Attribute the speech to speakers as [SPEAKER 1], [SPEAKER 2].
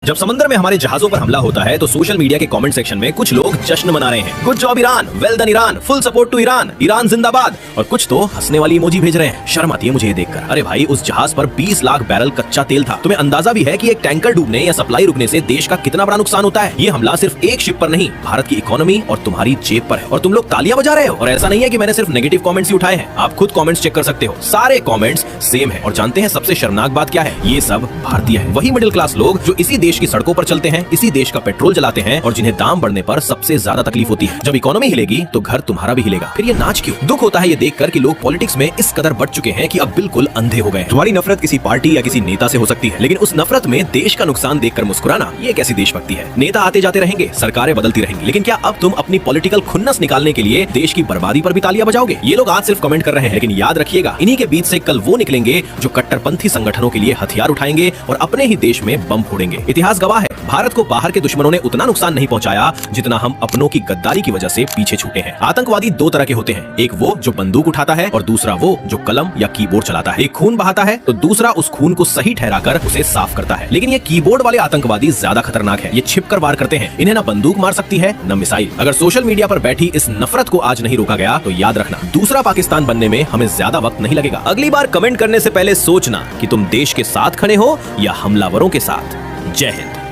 [SPEAKER 1] जब समंदर में हमारे जहाजों पर हमला होता है तो सोशल मीडिया के कमेंट सेक्शन में कुछ लोग जश्न मना रहे हैं। Good job Iran, well done Iran, full support to Iran, Iran जिंदाबाद। और कुछ तो हंसने वाली इमोजी भेज रहे हैं। शर्म आती है मुझे ये देखकर। अरे भाई, उस जहाज पर 20 लाख बैरल कच्चा तेल था। तुम्हें अंदाजा भी है कि एक टैंकर डूबने या सप्लाई रुकने से देश का कितना बड़ा नुकसान होता है। ये हमला सिर्फ एक शिप पर नहीं, भारत की इकोनॉमी और तुम्हारी जेब पर है। और तुम लोग तालियां बजा रहे हो। और ऐसा नहीं है कि मैंने सिर्फ नेगेटिव कमेंट्स ही उठाए हैं। आप खुद कमेंट्स चेक कर सकते हो, सारे कमेंट्स सेम है। और जानते हैं सबसे शर्मनाक बात क्या है? ये सब भारतीय है। वही मिडिल क्लास लोग जो इसी देश की सड़कों पर चलते हैं, इसी देश का पेट्रोल जलाते हैं और जिन्हें दाम बढ़ने पर सबसे ज्यादा तकलीफ होती है। जब इकोनॉमी हिलेगी तो घर तुम्हारा भी हिलेगा। फिर ये नाच क्यों? दुख होता है ये देखकर कि लोग पॉलिटिक्स में इस कदर बढ़ चुके हैं कि अब बिल्कुल अंधे हो गए। तुम्हारी नफरत किसी पार्टी या किसी नेता से हो सकती है, लेकिन उस नफरत में देश का नुकसान देखकर मुस्कुराना, ये कैसी देशभक्ति है? नेता आते जाते रहेंगे, सरकारें बदलती रहेंगी, लेकिन क्या अब तुम अपनी पॉलिटिकल खुन्नस निकालने के लिए देश की बर्बादी पर भी तालियां बजाओगे? ये लोग आज सिर्फ कमेंट कर रहे हैं, लेकिन याद रखिएगा, इन्हीं के बीच से कल वो निकलेंगे जो कट्टरपंथी संगठनों के लिए हथियार उठाएंगे और अपने ही देश में बम फोड़ेंगे। इतिहास गवाह है, भारत को बाहर के दुश्मनों ने उतना नुकसान नहीं पहुंचाया जितना हम अपनों की गद्दारी की वजह से पीछे छूटे हैं। आतंकवादी दो तरह के होते हैं, एक वो जो बंदूक उठाता है और दूसरा वो जो कलम या कीबोर्ड चलाता है। एक खून बहाता है तो दूसरा उस खून को सही ठहराकर उसे साफ करता है। लेकिन ये कीबोर्ड वाले आतंकवादी ज्यादा खतरनाक है। ये छिपकर वार करते हैं। इन्हें ना बंदूक मार सकती है न मिसाइल। अगर सोशल मीडिया पर बैठी इस नफरत को आज नहीं रोका गया तो याद रखना, दूसरा पाकिस्तान बनने में हमें ज्यादा वक्त नहीं लगेगा। अगली बार कमेंट करने से पहले सोचना कि तुम देश के साथ खड़े हो या हमलावरों के साथ। जय हिंद।